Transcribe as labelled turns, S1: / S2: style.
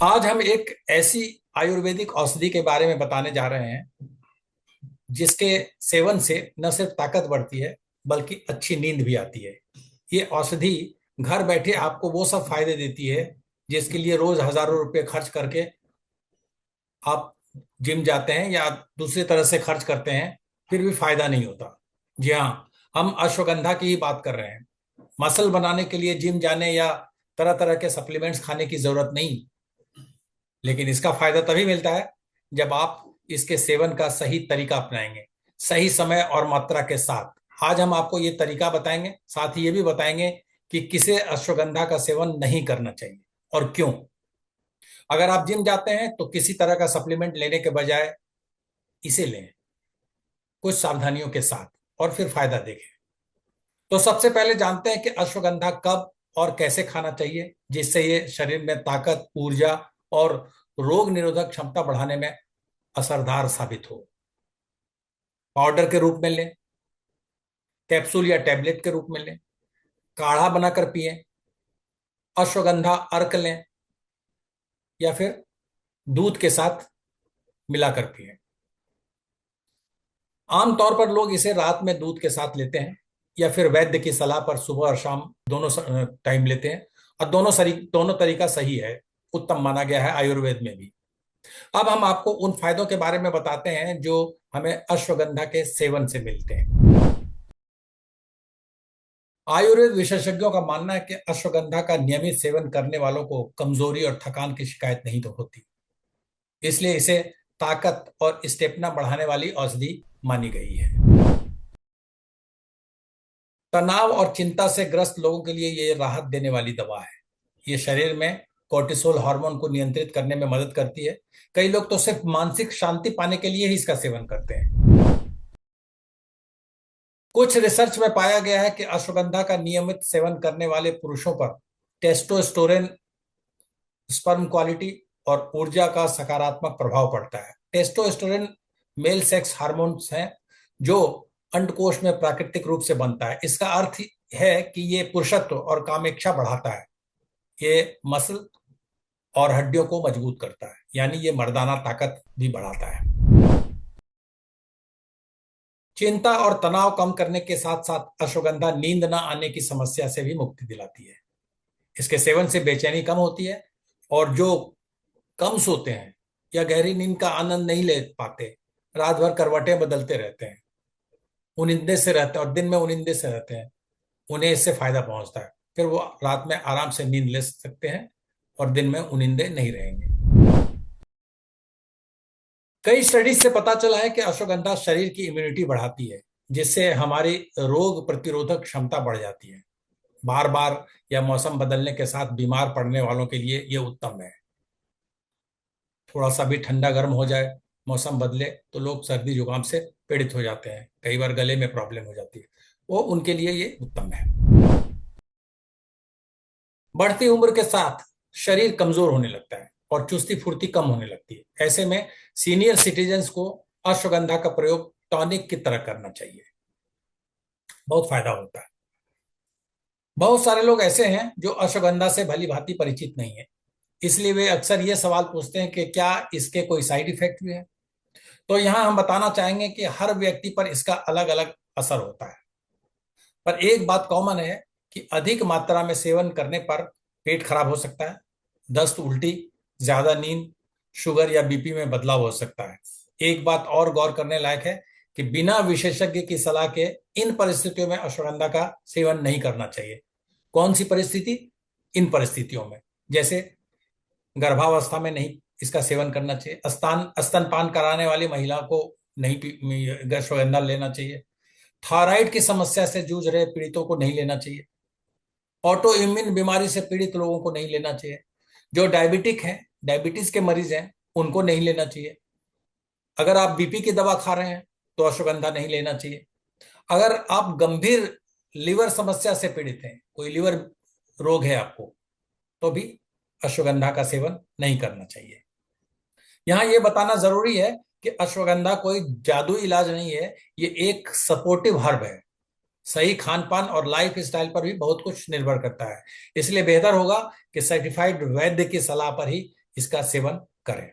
S1: आज हम एक ऐसी आयुर्वेदिक औषधि के बारे में बताने जा रहे हैं जिसके सेवन से न सिर्फ ताकत बढ़ती है बल्कि अच्छी नींद भी आती है। ये औषधि घर बैठे आपको वो सब फायदे देती है जिसके लिए रोज हजारों रुपए खर्च करके आप जिम जाते हैं या दूसरी तरह से खर्च करते हैं, फिर भी फायदा नहीं होता। जी हाँ, हम अश्वगंधा की ही बात कर रहे हैं। मसल बनाने के लिए जिम जाने या तरह तरह के सप्लीमेंट्स खाने की जरूरत नहीं, लेकिन इसका फायदा तभी मिलता है जब आप इसके सेवन का सही तरीका अपनाएंगे, सही समय और मात्रा के साथ। आज हम आपको ये तरीका बताएंगे, साथ ही ये भी बताएंगे कि किसे अश्वगंधा का सेवन नहीं करना चाहिए और क्यों। अगर आप जिम जाते हैं तो किसी तरह का सप्लीमेंट लेने के बजाय इसे लें, कुछ सावधानियों के साथ, और फिर फायदा देखें। तो सबसे पहले जानते हैं कि अश्वगंधा कब और कैसे खाना चाहिए जिससे ये शरीर में ताकत, ऊर्जा और रोग निरोधक क्षमता बढ़ाने में असरदार साबित हो। पाउडर के रूप में लें, कैप्सूल या टैबलेट के रूप में लें, काढ़ा बनाकर पिएं, अश्वगंधा अर्क लें या फिर दूध के साथ मिलाकर पिएं। आमतौर पर लोग इसे रात में दूध के साथ लेते हैं या फिर वैद्य की सलाह पर सुबह और शाम दोनों टाइम लेते हैं, और दोनों तरीका सही है, उत्तम माना गया है आयुर्वेद में भी। अब हम आपको उन फायदों के बारे में बताते हैं जो हमें अश्वगंधा के सेवन से मिलते हैं। आयुर्वेद विशेषज्ञों का मानना है कि अश्वगंधा का नियमित सेवन करने वालों को कमजोरी और थकान की शिकायत नहीं तो होती, इसलिए इसे ताकत और स्टेमिना बढ़ाने वाली औषधि मानी गई है। तनाव और चिंता से ग्रस्त लोगों के लिए ये राहत देने वाली दवा है। ये शरीर में कोर्टिसोल हार्मोन को नियंत्रित करने में मदद करती है। कई लोग तो सिर्फ मानसिक शांति पाने के लिए ही इसका सेवन करते हैं। कुछ रिसर्च में पाया गया है कि अश्वगंधा का नियमित सेवन करने वाले पुरुषों पर टेस्टोस्टेरोन, स्पर्म क्वालिटी और ऊर्जा का सकारात्मक प्रभाव पड़ता है। टेस्टोस्टेरोन मेल सेक्स हार्मोन्स हैं जो अंडकोश में प्राकृतिक रूप से बनता है। इसका अर्थ है कि ये पुरुषत्व और कामेच्छा बढ़ाता है। ये मसल और हड्डियों को मजबूत करता है, यानी ये मर्दाना ताकत भी बढ़ाता है। चिंता और तनाव कम करने के साथ साथ अश्वगंधा नींद न आने की समस्या से भी मुक्ति दिलाती है। इसके सेवन से बेचैनी कम होती है, और जो कम सोते हैं या गहरी नींद का आनंद नहीं ले पाते, रात भर करवटें बदलते रहते हैं, उनिंदे से रहते हैं और दिन में उनिंदे से रहते हैं, उन्हें इससे फायदा पहुंचता है। फिर वो रात में आराम से नींद ले सकते हैं और दिन में उनिंदे नहीं रहेंगे। कई स्टडीज से पता चला है कि अश्वगंधा शरीर की इम्यूनिटी बढ़ाती है, जिससे हमारी रोग प्रतिरोधक क्षमता बढ़ जाती है। बार बार या मौसम बदलने के साथ बीमार पड़ने वालों के लिए यह उत्तम है। थोड़ा सा भी ठंडा गर्म हो जाए, मौसम बदले, तो लोग सर्दी जुकाम से पीड़ित हो जाते हैं, कई बार गले में प्रॉब्लम हो जाती है, वो उनके लिए ये उत्तम है। बढ़ती उम्र के साथ शरीर कमजोर होने लगता है और चुस्ती फुर्ती कम होने लगती है। ऐसे में सीनियर सिटीजन्स को अश्वगंधा का प्रयोग टॉनिक की तरह करना चाहिए, बहुत फायदा होता है। बहुत सारे लोग ऐसे हैं जो अश्वगंधा से भली भांति परिचित नहीं है, इसलिए वे अक्सर ये सवाल पूछते हैं कि क्या इसके कोई साइड इफेक्ट भी है। तो यहाँ हम बताना चाहेंगे कि हर व्यक्ति पर इसका अलग अलग असर होता है, पर एक बात कॉमन है कि अधिक मात्रा में सेवन करने पर पेट खराब हो सकता है, दस्त, उल्टी, ज्यादा नींद, शुगर या बीपी में बदलाव हो सकता है। एक बात और गौर करने लायक है कि बिना विशेषज्ञ की सलाह के इन परिस्थितियों में अश्वगंधा का सेवन नहीं करना चाहिए। कौन सी परिस्थिति? इन परिस्थितियों में, जैसे गर्भावस्था में नहीं इसका सेवन करना चाहिए, स्तनपान कराने वाली महिला को नहीं अश्वगंधा लेना चाहिए, थायराइड की समस्या से जूझ रहे पीड़ितों को नहीं लेना चाहिए, ऑटो इम्यून बीमारी से पीड़ित लोगों को नहीं लेना चाहिए, जो डायबिटिक हैं, डायबिटीज के मरीज हैं, उनको नहीं लेना चाहिए। अगर आप बीपी की दवा खा रहे हैं तो अश्वगंधा नहीं लेना चाहिए। अगर आप गंभीर लिवर समस्या से पीड़ित हैं, कोई लिवर रोग है आपको, तो भी अश्वगंधा का सेवन नहीं करना चाहिए। यहां यह बताना जरूरी है कि अश्वगंधा कोई जादुई इलाज नहीं है, ये एक सपोर्टिव हर्ब है। सही खान पान और लाइफ स्टाइल पर भी बहुत कुछ निर्भर करता है, इसलिए बेहतर होगा कि सर्टिफाइड वैद्य की सलाह पर ही इसका सेवन करें।